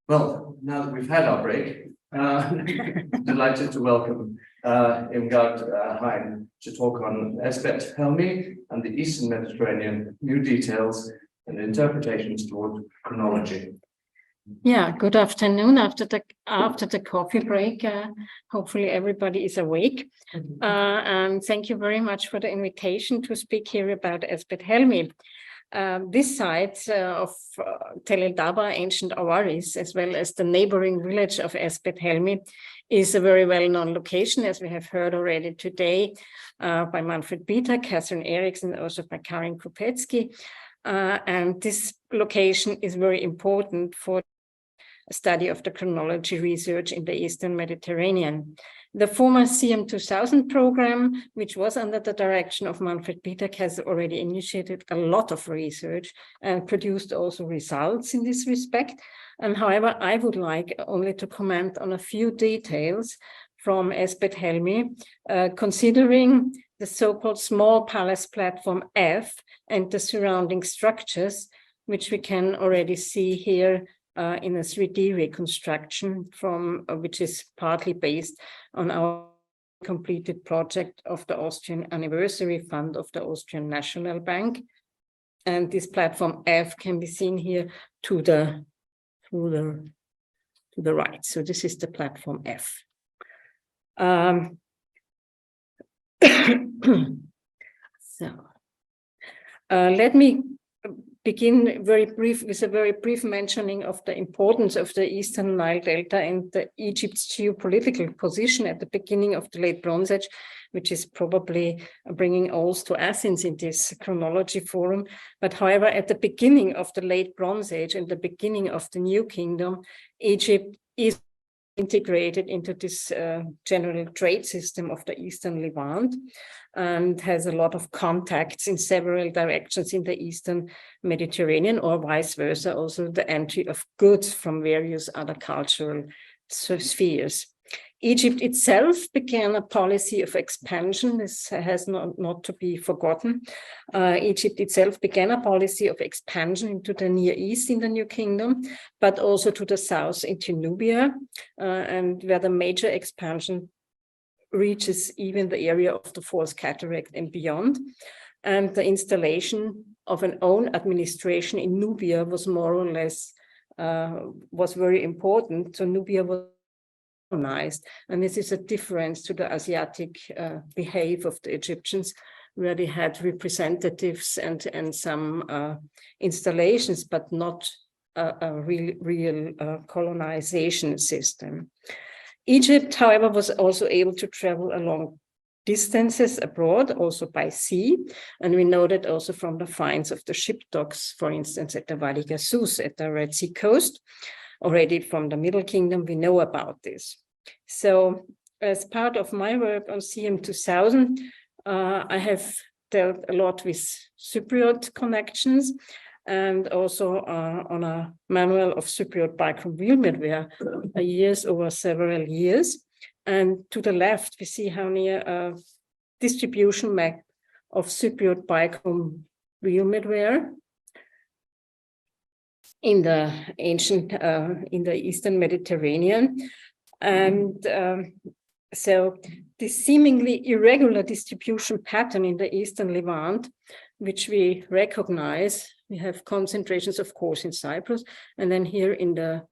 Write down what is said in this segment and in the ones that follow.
Well, now that we've had our break, delighted to welcome Irmgard Hein to talk on Ezbet Helmi and the Eastern Mediterranean, new details and interpretations toward chronology. Yeah, good afternoon after the coffee break. Hopefully everybody is awake. And thank you very much for the invitation to speak here about Ezbet Helmi. This site of Tel El Daba, ancient Awaris, as well as the neighboring village of Ezbet Helmi, is a very well-known location, as we have heard already today by Manfred Bieter, Catherine Eriksson, and also by Karin Kupetsky. And this location is very important for a study of the chronology research in the Eastern Mediterranean. The former CM 2000 program, which was under the direction of Manfred Bieter, has already initiated a lot of research and produced also results in this respect. And however, I would like only to comment on a few details from Ezbet Helmi, considering the so-called small palace platform F and the surrounding structures, which we can already see here in a 3D reconstruction from which is partly based on our completed project of the Austrian Anniversary Fund of the Austrian National Bank. And this platform F can be seen here to the right. So this is the platform F. Let me begin with a very brief mentioning of the importance of the Eastern Nile Delta and Egypt's geopolitical position at the beginning of the Late Bronze Age, which is probably bringing us to Athens in this chronology forum. But however, at the beginning of the Late Bronze Age and the beginning of the New Kingdom, Egypt is integrated into this general trade system of the Eastern Levant and has a lot of contacts in several directions in the Eastern Mediterranean, or vice versa, also the entry of goods from various other cultural spheres. Egypt itself began a policy of expansion. This has not to be forgotten. Egypt itself began a policy of expansion into the Near East in the New Kingdom, but also to the south into Nubia, and where the major expansion reaches even the area of the Fourth Cataract and beyond. And the installation of an own administration in Nubia was more or less, was very important. So Nubia was organized, and this is a difference to the Asiatic behavior of the Egyptians, where they had representatives and some installations, but not a real colonization system. Egypt, however, was also able to travel along distances abroad, also by sea. And we know that also from the finds of the ship docks, for instance, at the Wadi Gasus at the Red Sea coast. Already from the Middle Kingdom, we know about this. So as part of my work on CM 2000, I have dealt a lot with Cypriot connections, and also on a manual of Cypriot bichrome wheelmedware over several years. And to the left, we see how near a distribution map of Cypriot bichrome wheelmedware in the ancient, in the Eastern Mediterranean. And so this seemingly irregular distribution pattern in the Eastern Levant, which we recognize, we have concentrations, of course, in Cyprus, and then here in the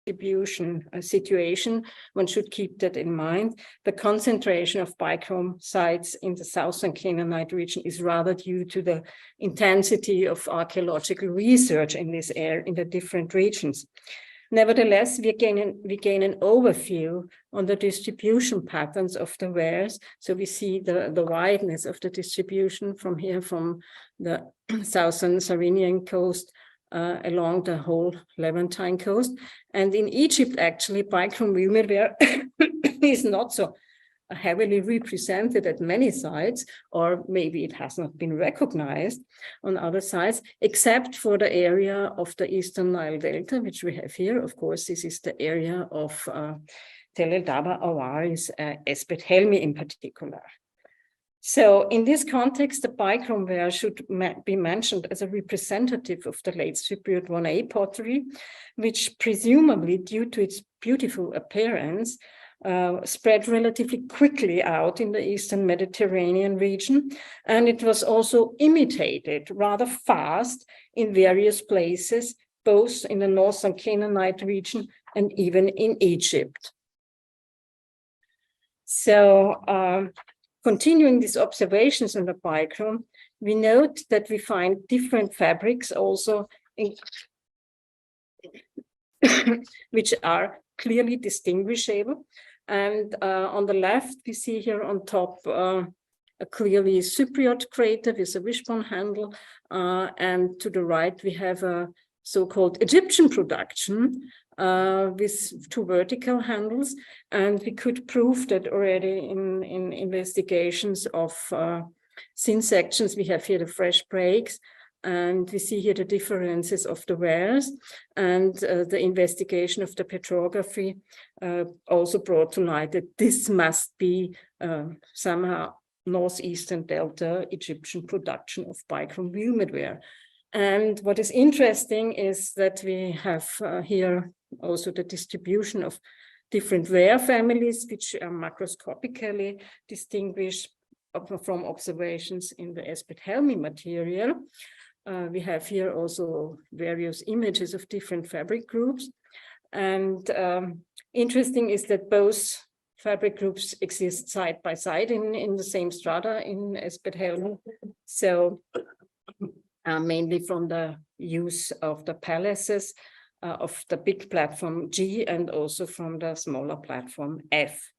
distribution situation, one should keep that in mind. The concentration of bichrome sites in the southern Canaanite region is rather due to the intensity of archaeological research in this area, in the different regions. Nevertheless, we gain an overview on the distribution patterns of the wares. So we see the wideness of the distribution from here, from the southern Sarinian coast along the whole Levantine coast. And in Egypt, actually, bichrome wheelmedware is not so heavily represented at many sites, or maybe it has not been recognized on other sites, except for the area of the Eastern Nile Delta, which we have here. Of course, this is the area of Tel El Daba, Awaris, Ezbet Helmi in particular. So in this context, the bichrome ware should be mentioned as a representative of the late Cypriot 1A pottery, which presumably, due to its beautiful appearance, spread relatively quickly out in the Eastern Mediterranean region. And it was also imitated rather fast in various places, both in the Northern Canaanite region and even in Egypt. So, continuing these observations on the bichrome, we note that we find different fabrics also which are clearly distinguishable. And on the left, we see here on top a clearly Cypriot crater with a wishbone handle. And to the right, we have a so-called Egyptian production with two vertical handles. And we could prove that already in investigations of thin sections. We have here the fresh breaks, and we see here the differences of the wares, and the investigation of the petrography also brought to light that this must be somehow northeastern delta Egyptian production of bichrome ware. And what is interesting is that we have here also the distribution of different ware families, which are macroscopically distinguished from observations in the Ezbet Helmi material. We have here also various images of different fabric groups. And interesting is that both fabric groups exist side by side in the same strata in Ezbet Helmi. So mainly from the use of the palaces of the big platform G and also from the smaller platform F.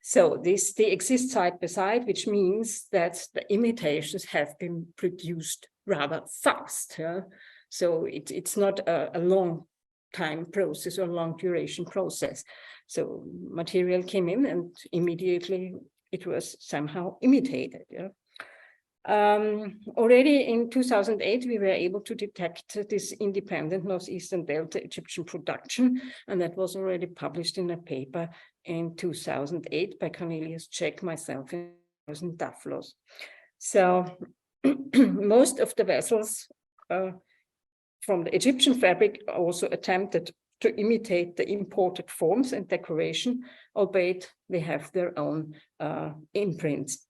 So they exist side by side, which means that the imitations have been produced rather fast. Yeah? So it's not a long time process or long duration process. So material came in and immediately it was somehow imitated. Yeah? Already in 2008, we were able to detect this independent northeastern delta Egyptian production, and that was already published in a paper in 2008 by Cornelius Check, myself, and Daflos. So most of the vessels from the Egyptian fabric also attempted to imitate the imported forms and decoration, albeit they have their own imprints.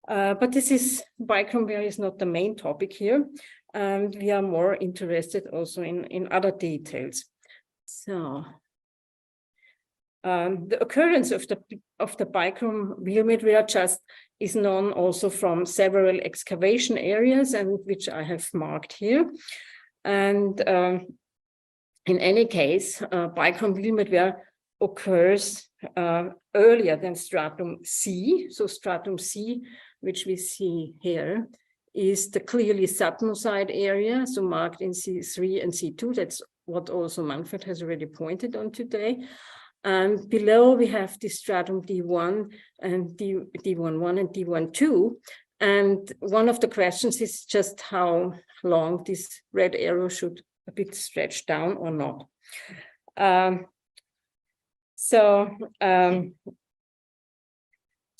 But bichrome ware is not the main topic here, and we are more interested also in other details. So the occurrence of the bichrome ware just is known also from several excavation areas, and which I have marked here. And in any case, bichrome ware occurs earlier than stratum C. So stratum C, which we see here, is the clearly subnoside area, so marked in C3 and C2. That's what also Manfred has already pointed on today. And below we have the stratum D1 and D11 and D12. And one of the questions is just how long this red arrow should a bit stretch down or not.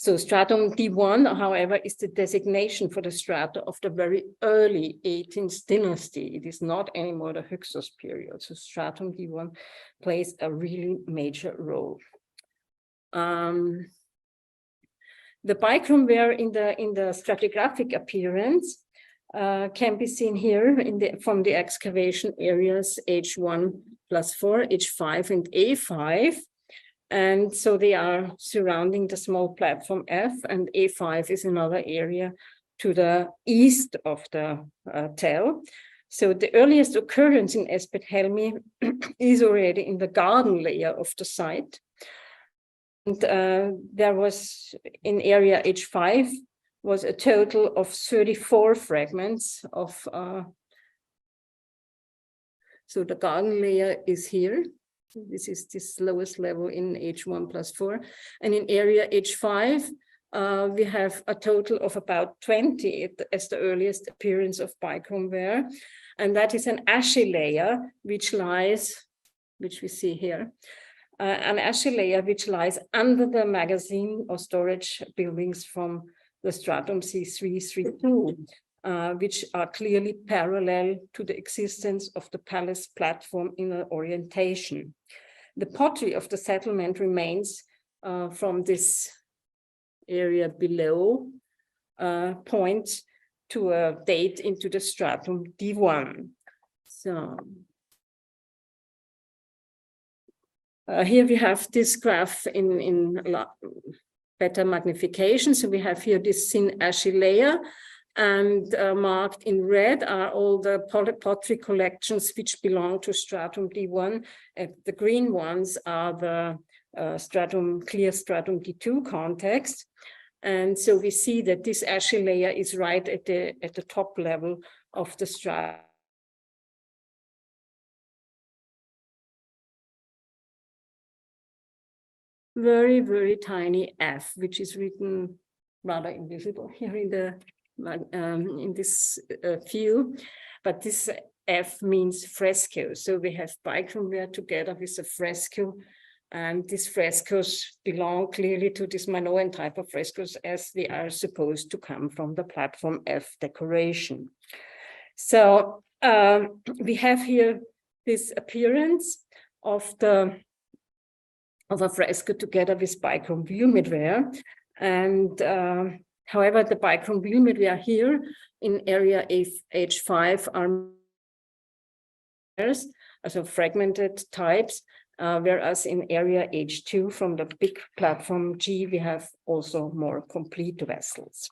So stratum D1, however, is the designation for the strata of the very early 18th dynasty. It is not anymore the Hyksos period. So stratum D1 plays a really major role. The bichrome ware in the stratigraphic appearance can be seen here from the excavation areas H1+4, H5, and A5. And so they are surrounding the small platform F, and A5 is another area to the east of the tell. So the earliest occurrence in Ezbet Helmi is already in the garden layer of the site. And there was in area H5 was a total of 34 fragments of, so the garden layer is here. This is this lowest level in H1+4. And in area H5, we have a total of about 20 as the earliest appearance of bichrome ware. And that is an ashy layer, which we see here, an ashy layer which lies under the magazine or storage buildings from the stratum C3-C2, which are clearly parallel to the existence of the palace platform inner orientation. The pottery of the settlement remains from this area below point to a date into the stratum D1. So here we have this graph in better magnification. So we have here this thin ashy layer, and marked in red are all the pottery collections which belong to stratum D1. The green ones are the clear stratum D2 context. And so we see that this ashy layer is right at the top level of the stratum. Very, very tiny f, which is written rather invisible here in this view, but this f means fresco. So we have bichromware together with a fresco, and these frescoes belong clearly to this Minoan type of frescoes, as they are supposed to come from the platform F decoration. So we have here this appearance of a fresco together with bichrome Wilmedware, and however, the bichrome Wilmedware here in area H5 are also fragmented types, whereas in area H2 from the big platform G, we have also more complete vessels.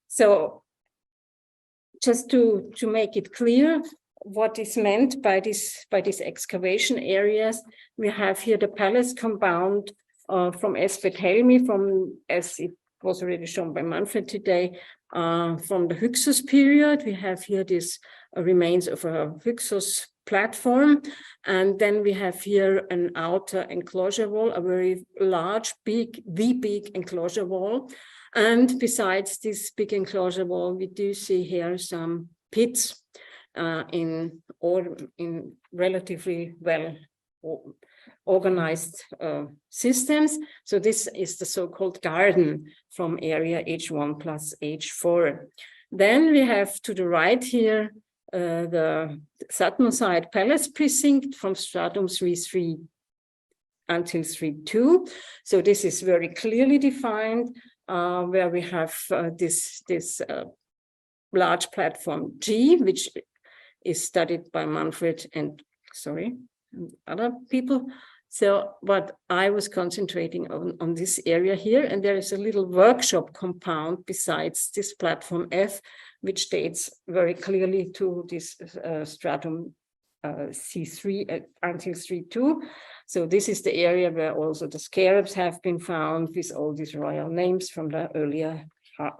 So just to make it clear what is meant by these excavation areas, we have here the palace compound from Ezbet Helmi, as it was already shown by Manfred today, from the Hyksos period. We have here this remains of a Hyksos platform, and then we have here an outer enclosure wall, a very large, big enclosure wall. And besides this big enclosure wall, we do see here some pits in relatively well organized systems. So this is the so-called garden from area H1 plus H4. Then we have to the right here the Satmoside palace precinct from stratum 3-3 until 3-2. So this is very clearly defined, where we have this large platform G, which is studied by Manfred and other people. So, but I was concentrating on this area here, and there is a little workshop compound besides this platform F, which dates very clearly to this stratum C3 until 3-2. So this is the area where also the scarabs have been found with all these royal names from the earlier,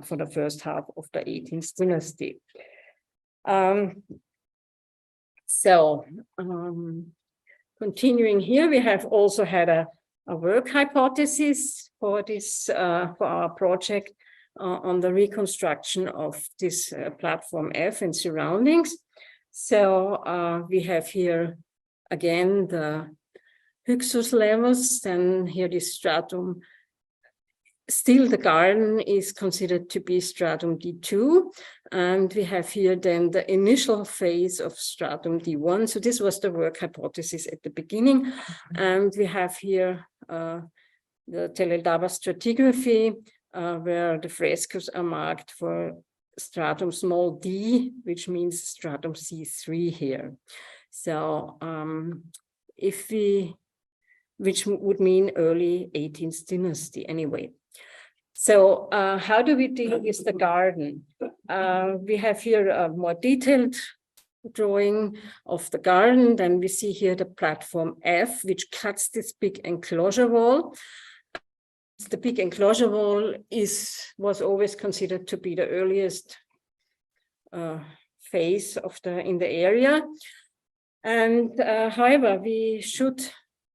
for the first half of the 18th dynasty. Continuing here, we have also had a work hypothesis for this for our project on the reconstruction of this platform F and surroundings. So we have here again the Hyksos levels, then here this stratum. Still, the garden is considered to be stratum D2, and we have here then the initial phase of stratum D1. So this was the work hypothesis at the beginning, and we have here the Teleldaba stratigraphy, where the frescoes are marked for stratum small d, which means stratum C3 here. So which would mean early 18th dynasty anyway. So how do we deal with the garden? We have here a more detailed drawing of the garden. Then we see here the platform F, which cuts this big enclosure wall. The big enclosure wall was always considered to be the earliest phase in the area. And however, we should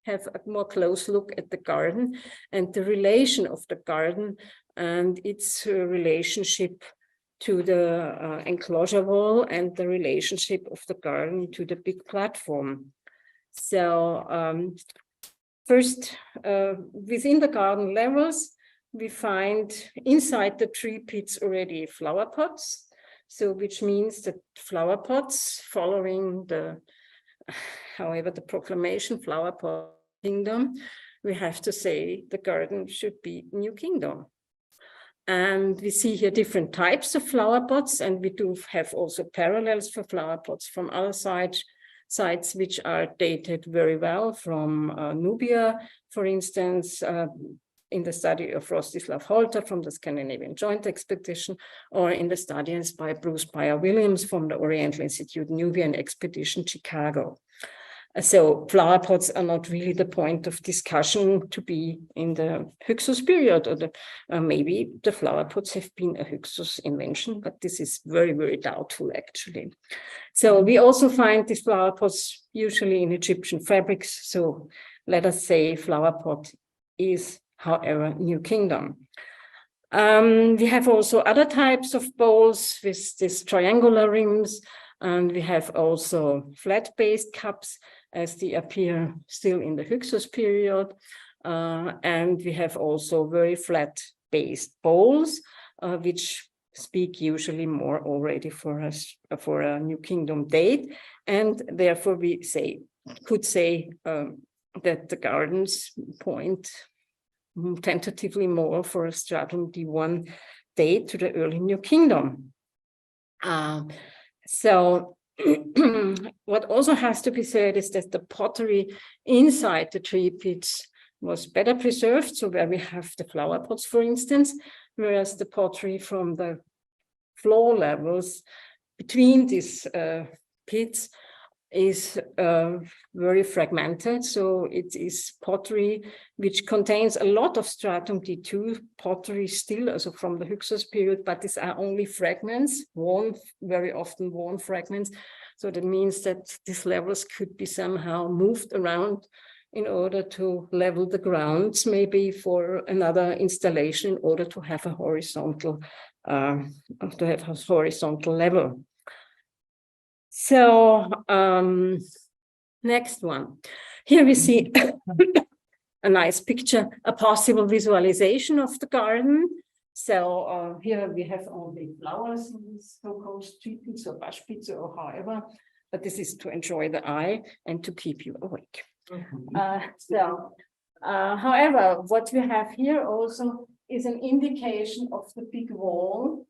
have a more close look at the garden and the relation of the garden and its relationship to the enclosure wall and the relationship of the garden to the big platform. So First, within the garden levels, we find inside the tree pits already flower pots. So which means that flower pots following the, however, the proclamation flower pot kingdom, we have to say the garden should be new kingdom. And we see here different types of flower pots, and we do have also parallels for flower pots from other sites which are dated very well from Nubia, for instance, in the study of Rostislav Holter from the Scandinavian Joint Expedition, or in the studies by Bruce Byer-Williams from the Oriental Institute Nubian Expedition, Chicago. So flower pots are not really the point of discussion to be in the Hyksos period, or maybe the flower pots have been a Hyksos invention, but this is very, very doubtful actually. So we also find these flower pots usually in Egyptian fabrics. So let us say flower pot is, however, new kingdom. We have also other types of bowls with these triangular rims, and we have also flat-based cups as they appear still in the Hyksos period. And we have also very flat-based bowls, which speak usually more already for a New Kingdom date. And therefore we could say that the gardens point tentatively more for a stratum D1 date to the early New Kingdom. So what also has to be said is that the pottery inside the tree pits was better preserved. So where we have the flower pots, for instance, whereas the pottery from the floor levels between these pits is very fragmented. So it is pottery which contains a lot of stratum D2 pottery still, also from the Hyksos period, but these are only fragments, very often worn fragments. So that means that these levels could be somehow moved around in order to level the grounds, maybe for another installation, in order to have a horizontal level. So next one. Here we see a nice picture, a possible visualization of the garden. So here we have all the flowers in these so-called street pits or bush pits or however, but this is to enjoy the eye and to keep you awake. However, what we have here also is an indication of the big wall.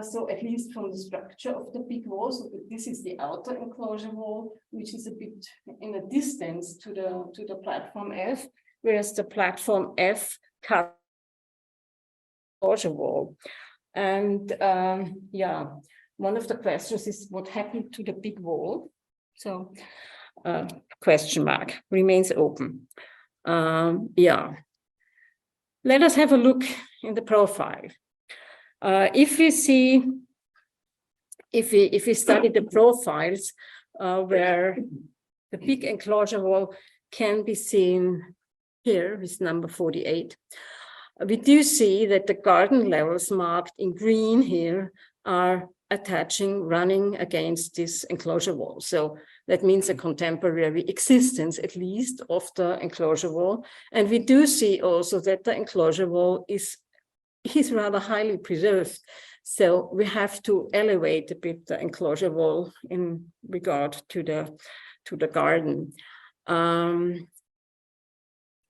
So at least from the structure of the big wall, so this is the outer enclosure wall, which is a bit in a distance to the platform F, whereas the platform F cuts the enclosure wall. And yeah, one of the questions is what happened to the big wall? So question mark remains open. Yeah, let us have a look in the profile. If we study the profiles where the big enclosure wall can be seen here with number 48, we do see that the garden levels marked in green here are running against this enclosure wall. So that means a contemporary existence, at least, of the enclosure wall. And we do see also that the enclosure wall is rather highly preserved. So we have to elevate a bit the enclosure wall in regard to the garden.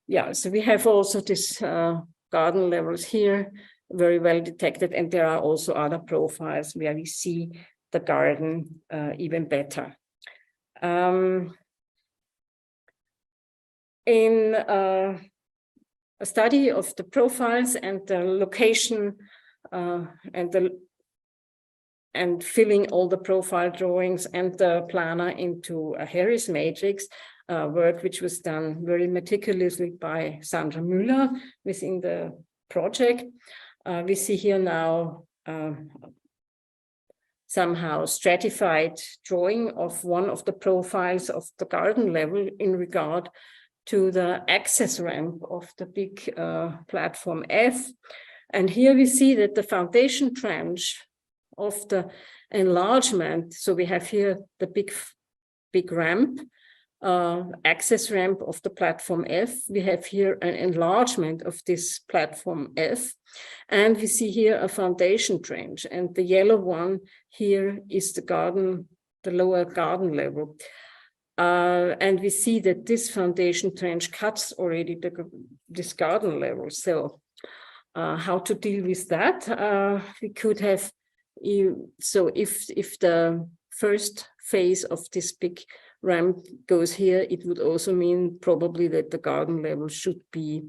Yeah, so we have also this garden levels here, very well detected, and there are also other profiles where we see the garden even better. In a study of the profiles and the location and filling all the profile drawings and the planner into a Harris matrix, work which was done very meticulously by Sandra Müller within the project. We see here now somehow stratified drawing of one of the profiles of the garden level in regard to the access ramp of the big platform F. And here we see that the foundation trench of the enlargement, so we have here the big ramp, access ramp of the platform F. We have here an enlargement of this platform F, and we see here a foundation trench, and the yellow one here is the garden, the lower garden level. And we see that this foundation trench cuts already this garden level. So how to deal with that? We could have, so if the first phase of this big ramp goes here, it would also mean probably that the garden level should be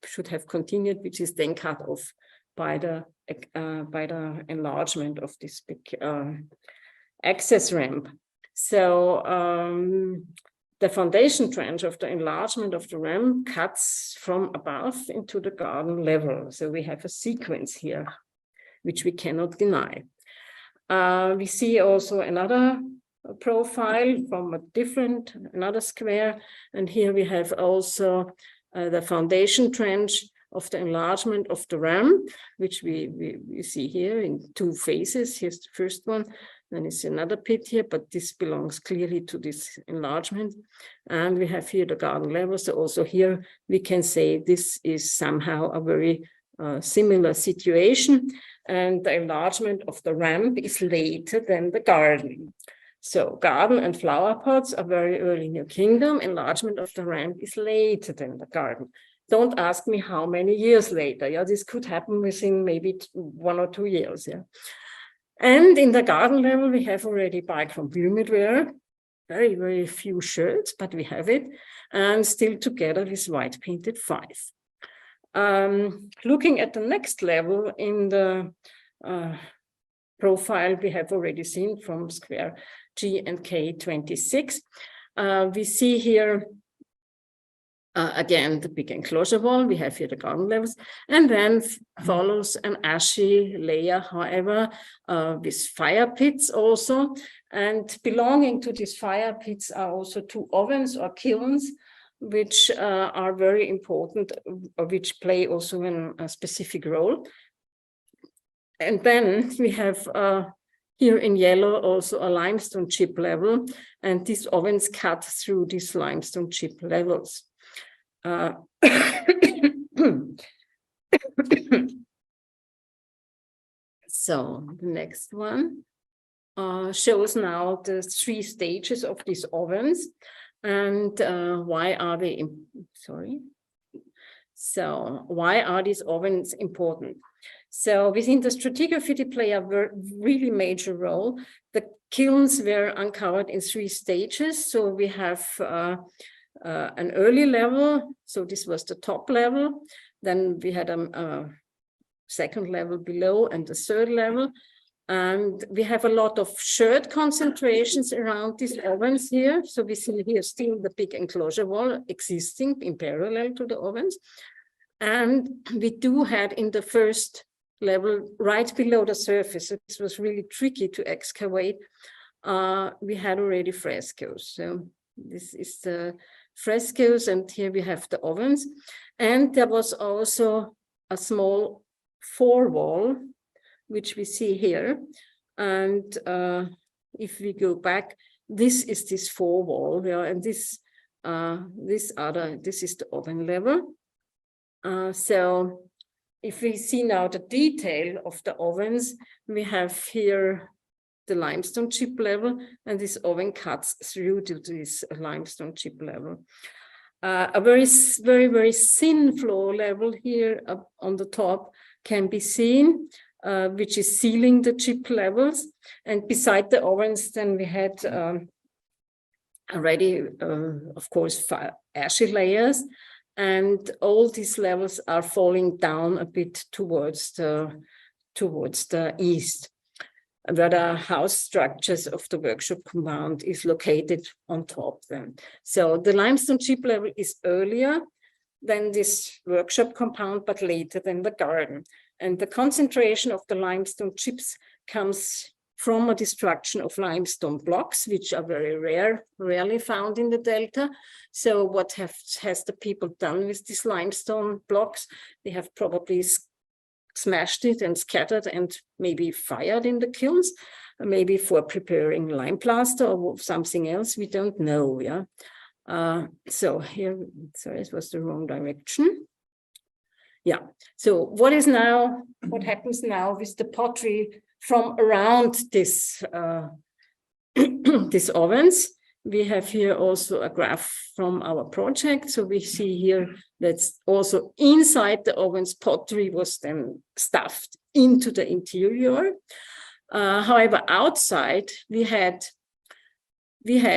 should have continued, which is then cut off by the enlargement of this big access ramp. So the foundation trench of the enlargement of the ramp cuts from above into the garden level. So we have a sequence here, which we cannot deny. We see also another profile from another square. And here we have also the foundation trench of the enlargement of the ramp, which we see here in two phases. Here's the first one, then it's another pit here, but this belongs clearly to this enlargement. And we have here the garden level. So also here we can say this is somehow a very similar situation. And the enlargement of the ramp is later than the garden. So garden and flower pots are very early New Kingdom. Enlargement of the ramp is later than the garden. Don't ask me how many years later. Yeah, this could happen within maybe 1 or 2 years. Yeah, and in the garden level, we have already bichrome pyramid ware. Very, very few shirts, but we have it, and still together with white painted 5. Looking at the next level in the profile we have already seen from square G and K26, we see here again the big enclosure wall. We have here the garden levels, and then follows an ashy layer, however, with fire pits also. And belonging to these fire pits are also 2 ovens or kilns, which are very important, which play also a specific role. And then we have here in yellow also a limestone chip level, and these ovens cut through these limestone chip levels. So the next one shows now the 3 stages of these ovens. And why are they, So why are these ovens important? So within the stratigraphy, they play a really major role. The kilns were uncovered in 3 stages. So we have an early level. So this was the top level. Then we had a second level below and the third level. And we have a lot of shared concentrations around these ovens here. So we see here still the big enclosure wall existing in parallel to the ovens. And we do have in the first level, right below the surface, so this was really tricky to excavate, we had already frescoes. So this is the frescoes, and here we have the ovens. And there was also a small forewall, which we see here. And if we go back, this is this forewall, yeah, and this is the oven level. So if we see now the detail of the ovens, we have here the limestone chip level, and this oven cuts through to this limestone chip level. A very, very, very thin floor level here up on the top can be seen, which is sealing the chip levels. And beside the ovens, then we had already, of course, ashy layers. And all these levels are falling down a bit towards the east, where the house structures of the workshop compound is located on top then. So the limestone chip level is earlier than this workshop compound, but later than the garden. And the concentration of the limestone chips comes from a destruction of limestone blocks, which are very rarely found in the delta. So what has the people done with these limestone blocks? They have probably smashed it and scattered and maybe fired in the kilns, maybe for preparing lime plaster or something else. We don't know. Yeah. So here, sorry, it was the wrong direction. Yeah. So what happens now with the pottery from around this these ovens? We have here also a graph from our project. So we see here that's also inside the ovens, pottery was then stuffed into the interior. However, outside we had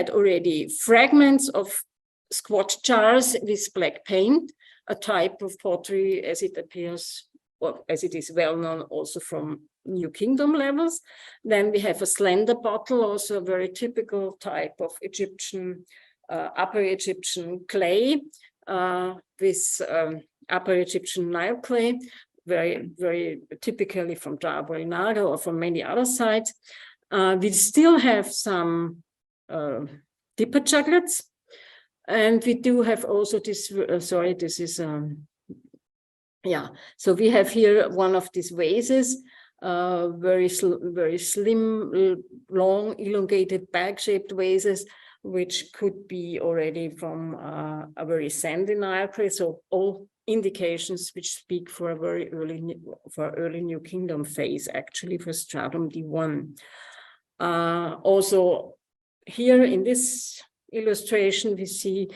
already fragments of squat jars with black paint, a type of pottery as it appears, or as it is well known also from New Kingdom levels. Then we have a slender bottle, also a very typical type of Egyptian, Upper Egyptian clay with Upper Egyptian Nile clay, very, very typically from Jabal el-Naga or from many other sites. We still have some dipper juglets, and we do have also this, sorry, this is, yeah, so we have here one of these vases, very slim, long, elongated bag-shaped vases, which could be already from a very sandy Nile clay. So all indications which speak for a very early New Kingdom phase, actually for stratum D1. Also here in this illustration, we see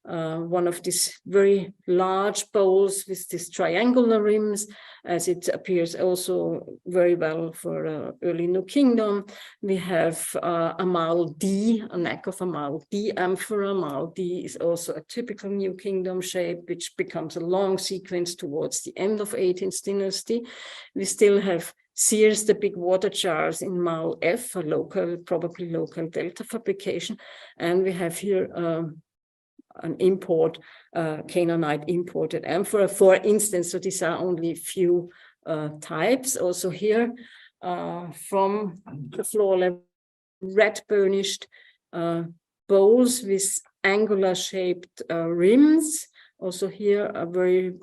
one of these very large bowls with these triangular rims, as it appears also very well for early New Kingdom. We have a Mal D, a neck of a Mal D amphora. Mal D is also a typical New Kingdom shape, which becomes a long sequence towards the end of 18th dynasty. We still have Sears, the big water jars in Mal F, a local, probably local delta fabrication. And we have here an import, Canaanite imported amphora, for instance. So these are only few types. Also here from the floor level, red burnished bowls with angular shaped rims. Also here a very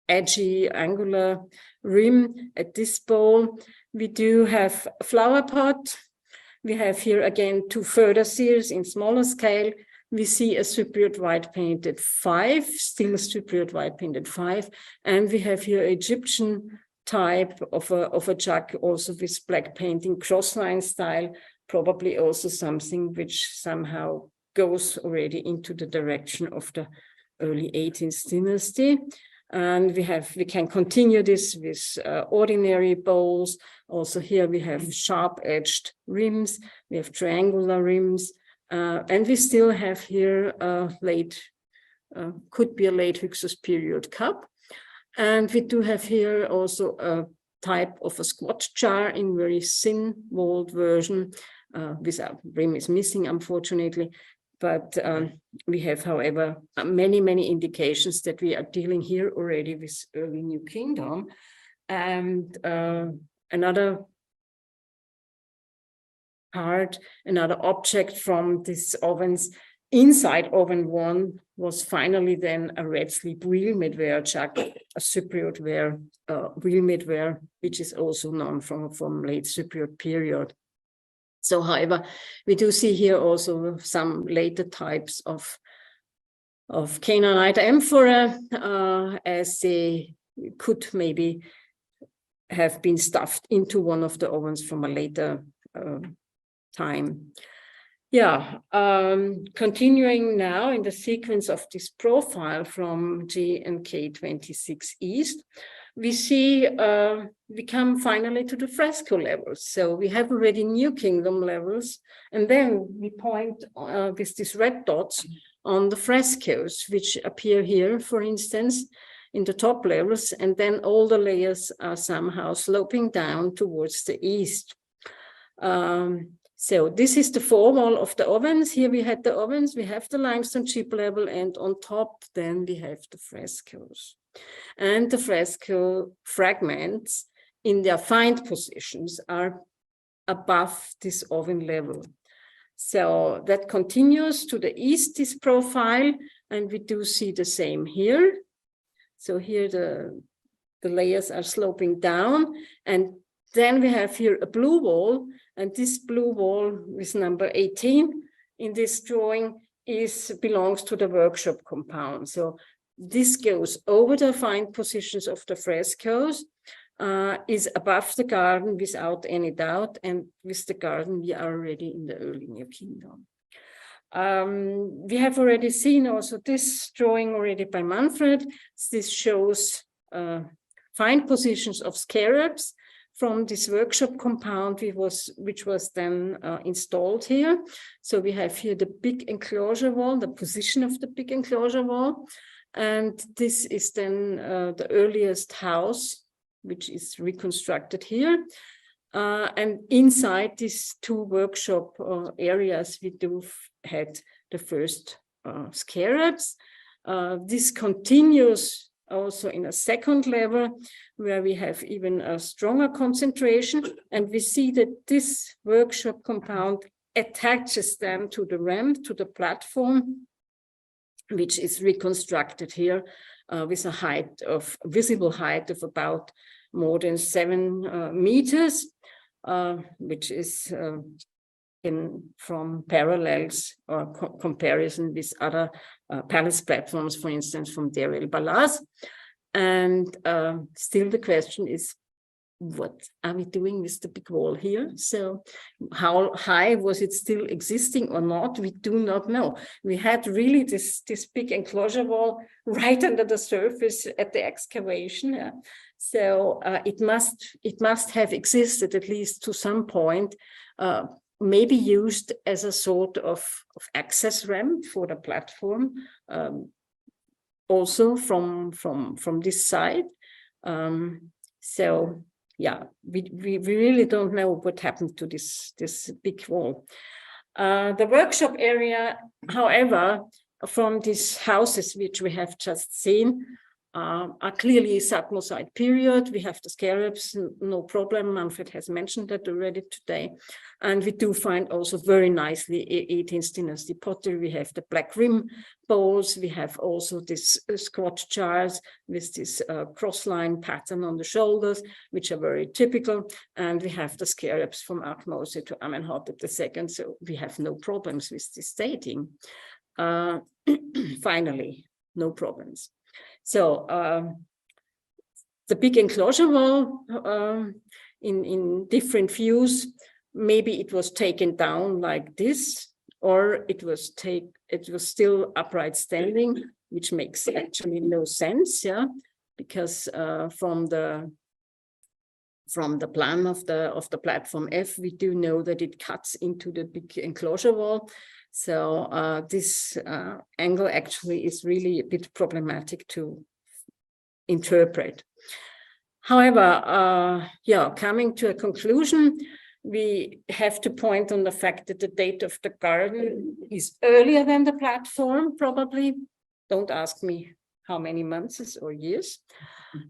edgy angular rim at this bowl. We do have a flower pot. We have here again two further sears in smaller scale. We see a Cypriot white painted 5, still Cypriot white painted 5, and we have here Egyptian type of a jug, also with black painting, crossline style, probably also something which somehow goes already into the direction of the early 18th dynasty. And we can continue this with ordinary bowls. Also here we have sharp-edged rims, we have triangular rims, and we still have here a could be a late Hyksos period cup. And we do have here also a type of a squat jar in very thin-walled version. This rim is missing, unfortunately. But we have, however, many indications that we are dealing here already with early New Kingdom. And another object from these ovens, inside oven 1 was finally then a red sleeve wheel-made-ware jug, a Cypriot wheel-made-ware, which is also known from late Cypriot period. So, however, we do see here also some later types of Canaanite amphora, as they could maybe have been stuffed into one of the ovens from a later time. Yeah, continuing now in the sequence of this profile from G and K26 East, we see we come finally to the fresco levels. So we have already New Kingdom levels, and then we point with these red dots on the frescoes, which appear here, for instance, in the top levels, and then all the layers are somehow sloping down towards the east. So this is the forewall of the ovens. Here we had the ovens, we have the limestone chip level, and on top then we have the frescoes. And the fresco fragments in their find positions are above this oven level. So that continues to the east, this profile, and we do see the same here. So here the layers are sloping down. And then we have here a blue wall, and this blue wall with number 18 in this drawing belongs to the workshop compound. So this goes over the fine positions of the frescoes, is above the garden without any doubt, and with the garden we are already in the early New Kingdom. We have already seen also this drawing already by Manfred. This shows fine positions of scarabs from this workshop compound which was then installed here. So we have here the big enclosure wall, the position of the big enclosure wall. And this is then the earliest house, which is reconstructed here. And inside these two workshop areas, we do had the first scarabs. This continues also in a second level, where we have even a stronger concentration. And we see that this workshop compound attaches them to the ramp, to the platform, which is reconstructed here with a visible height of about more than 7 meters, which is from parallels or comparison with other palace platforms, for instance, from Deir el-Balaz. And still the question is, what are we doing with the big wall here? So how high was it still existing or not? We do not know. We had really this big enclosure wall right under the surface at the excavation. Yeah. So it must have existed at least to some point, maybe used as a sort of access ramp for the platform, also from this side. So yeah, we really don't know what happened to this big wall. The workshop area, however, from these houses which we have just seen, are clearly Sutmoside period. We have the scarabs, no problem. Manfred has mentioned that already today. And we do find also very nicely 18th dynasty pottery. We have the black rim bowls. We have also this squat jars with this cross-line pattern on the shoulders, which are very typical. And we have the scarabs from Akhmose to Amenhotep II. So we have no problems with this dating. Finally, no problems. So the big enclosure wall in different views, maybe it was taken down like this, or it was still upright standing, which makes actually no sense, yeah, because from the plan of the platform F, we do know that it cuts into the big enclosure wall. So this angle actually is really a bit problematic to interpret. However, coming to a conclusion, we have to point on the fact that the date of the garden is earlier than the platform, probably. Don't ask me how many months or years.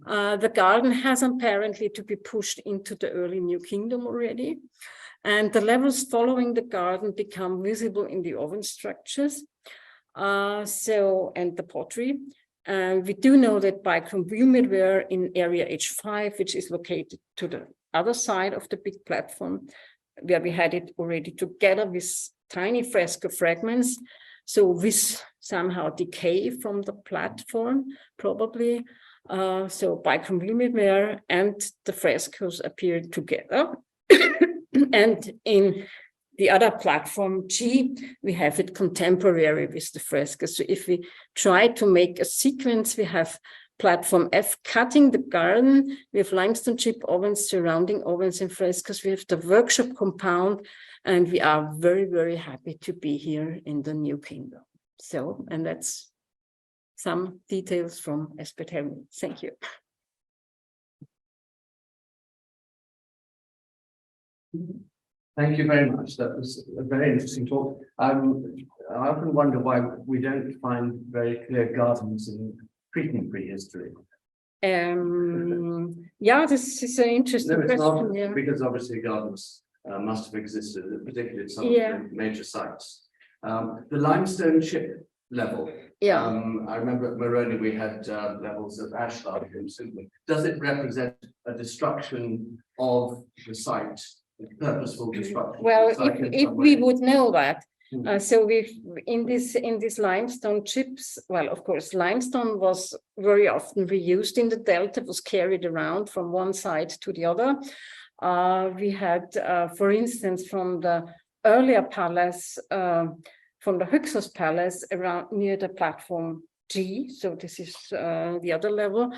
The garden has apparently to be pushed into the early New Kingdom already. And the levels following the garden become visible in the oven structures, and the pottery. And we do know that bichrome ware in area H5, which is located to the other side of the big platform, where we had it already together with tiny fresco fragments. So with somehow decay from the platform, probably. So bichrome ware and the frescoes appear together. And in the other platform, G, we have it contemporary with the frescoes. So if we try to make a sequence, we have platform F cutting the garden, we have limestone chip ovens, surrounding ovens and frescoes, we have the workshop compound, and we are very, very happy to be here in the New Kingdom. So, and that's some details from Ezbet Helmi. Thank you. Thank you very much. That was a very interesting talk. I often wonder why we don't find very clear gardens in Cretan prehistory. Yeah, this is an interesting question. Not, yeah. Because obviously gardens must have existed, particularly at some of the major sites. The limestone chip level Yeah. I remember at Moroni we had levels of ashlar. Does it represent a destruction of the site, purposeful destruction? Well, of the site in if some we way? would know that, so we've in these limestone chips, well, of course, limestone was very often reused in the delta, was carried around from one side to the other. We had, for instance, from the earlier palace, from the Hyksos palace around near the platform G, so this is the other level.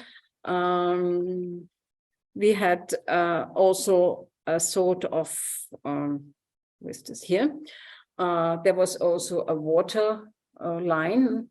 We had also a sort of, where's this here? There was also a water line,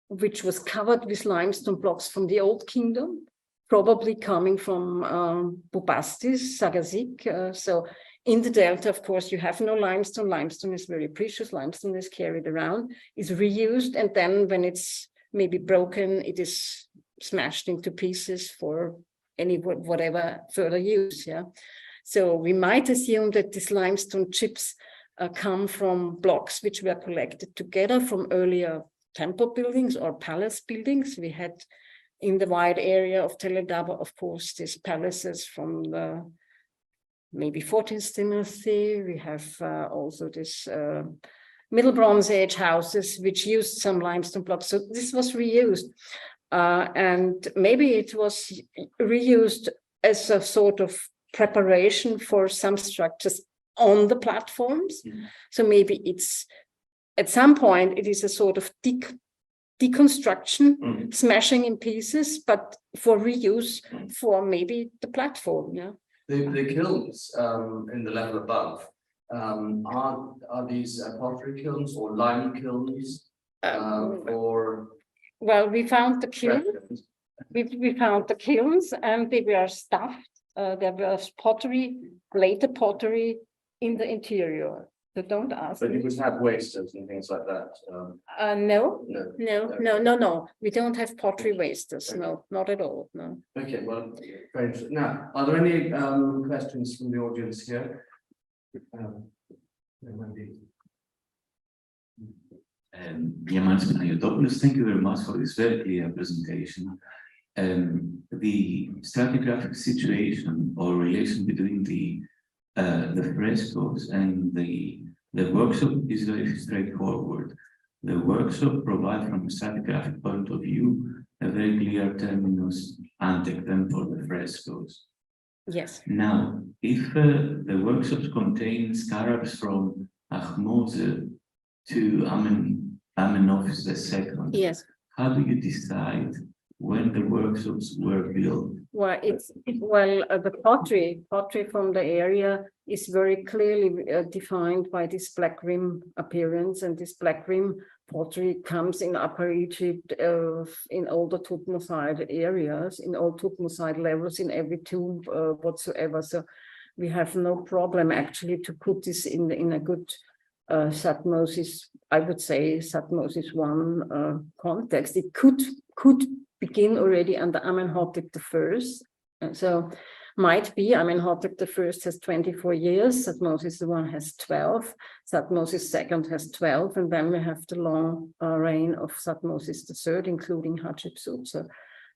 which was covered with limestone blocks from the Old Kingdom, probably coming from Bubastis, Sagazik. So in the delta, of course, you have no limestone. Limestone is very precious. Limestone is carried around, is reused, and then when it's maybe broken, it is smashed into pieces for any whatever further use. Yeah. So we might assume that these limestone chips come from blocks which were collected together from earlier temple buildings or palace buildings. We had in the wide area of Teledaba, of course, these palaces from the maybe 14th dynasty. We have also this Middle Bronze Age houses which used some limestone blocks. So this was reused. And maybe it was reused as a sort of preparation for some structures on the platforms. So maybe it's at some point it is a sort of deconstruction, smashing in pieces, but for reuse for maybe the platform. Yeah. The kilns in the level above are these pottery kilns or lime kilns or? Well, we found the kilns. We found the kilns, and they were stuffed. There was pottery, later pottery in the interior. So don't ask. But you would have wasters and things like that. No. We don't have pottery wasters. Okay. No, not at all. No. Okay. Well, very interesting. Now, are there any questions from the audience here? Thank you very much for this very clear presentation. The stratigraphic situation or relation between the frescoes and the workshop is very straightforward. The workshop provides, from a stratigraphic point of view, a very clear terminus antectem for the frescoes. Yes. Now, if the workshops contain scarabs from Ahmose to Amenophis II, yes, how do you decide when the workshops were built? Well, the pottery from the area is very clearly defined by this black rim appearance, and this black rim pottery comes in Upper Egypt, in older Tutmoside areas, in all Tutmoside levels, in every tomb whatsoever. So we have no problem actually to put this in a good Thutmose, I would say Thutmose I context. It could begin already under Amenhotep I. So might be Amenhotep I has 24 years, Thutmose I has 12, Thutmose II has 12, and then we have the long reign of Thutmose III, including Hatshepsut. So,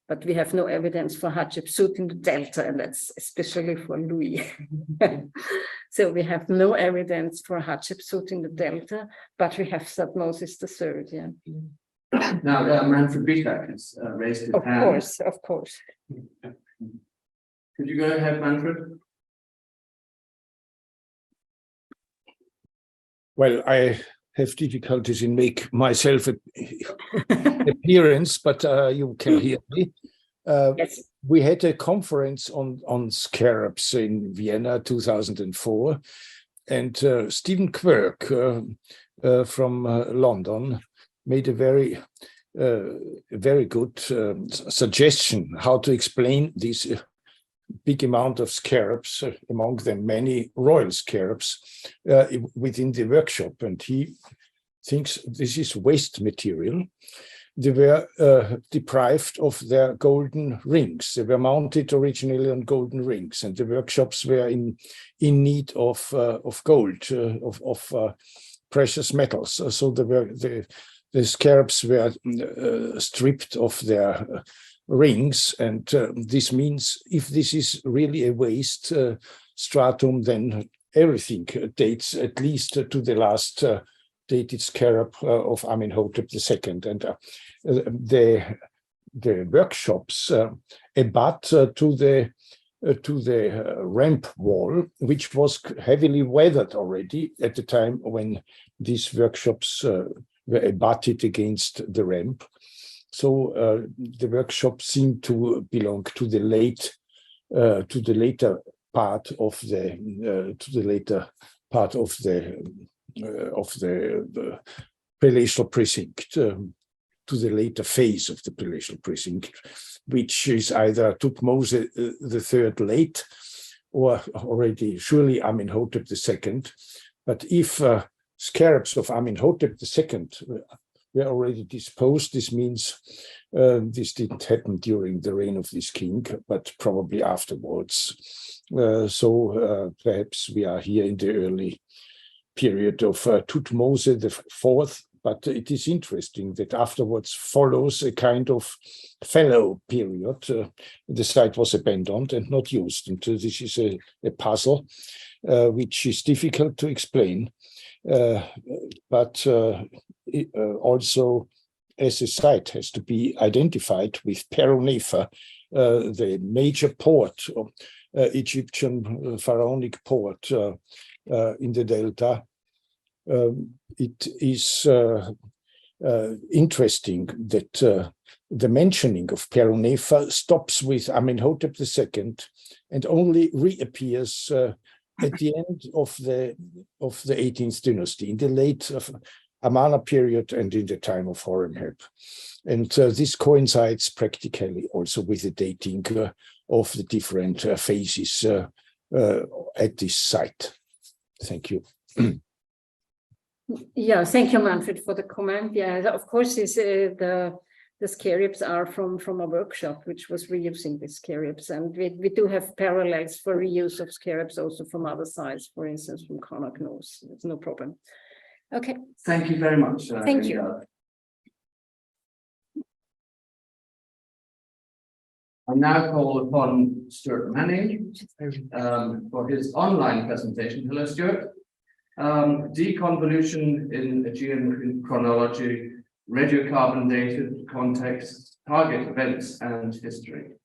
but we have no evidence for Hatshepsut in the Delta, and that's especially for Louis. So we have no evidence for Hatshepsut in the Delta, but we have Thutmose III. Yeah. Now, Manfred Bitak has raised his hand. Of course. Could you go ahead, Manfred? Well, I have difficulties in make myself appearance, but you can hear me. Yes. We had a conference on scarabs in Vienna 2004, and Stephen Quirk from London made a very good suggestion how to explain this big amount of scarabs, among them many royal scarabs, within the workshop. And he thinks this is waste material. They were deprived of their golden rings. They were mounted originally on golden rings, and the workshops were in need of gold, of precious metals. So the scarabs were stripped of their rings, and this means if this is really a waste stratum, then everything dates at least to the last dated scarab of Amenhotep II, and the workshops abut to the ramp wall, which was heavily weathered already at the time when these workshops were abutted against the ramp. So the workshop seemed to belong to the later part of the palatial precinct, to the later phase of the palatial precinct, which is either Thutmose III late or already surely Amenhotep II. But if scarabs of Amenhotep II were already disposed, this means this didn't happen during the reign of this king, but probably afterwards. So perhaps we are here in the early period of Thutmose IV, but it is interesting that afterwards follows a kind of fallow period. The site was abandoned and not used, and this is a puzzle which is difficult to explain, but also as a site has to be identified with Peronefa, the major port, Egyptian pharaonic port in the Delta. It is interesting that the mentioning of Peronefa stops with Amenhotep II and only reappears at the end of the 18th dynasty, in the late Amana period and in the time of Horemheb. And this coincides practically also with the dating of the different phases at this site. Thank you. Yeah, thank you, Manfred, for the comment. Yeah, of course, the scarabs are from a workshop which was reusing the scarabs, and we do have parallels for reuse of scarabs also from other sites, for instance, from Chronos. It's no problem. Okay. Thank you very much. Thank you. I now call upon Stuart Manning for his online presentation. Hello, Stuart. Deconvolution in Aegean chronology, radiocarbon dated context, target events, and history.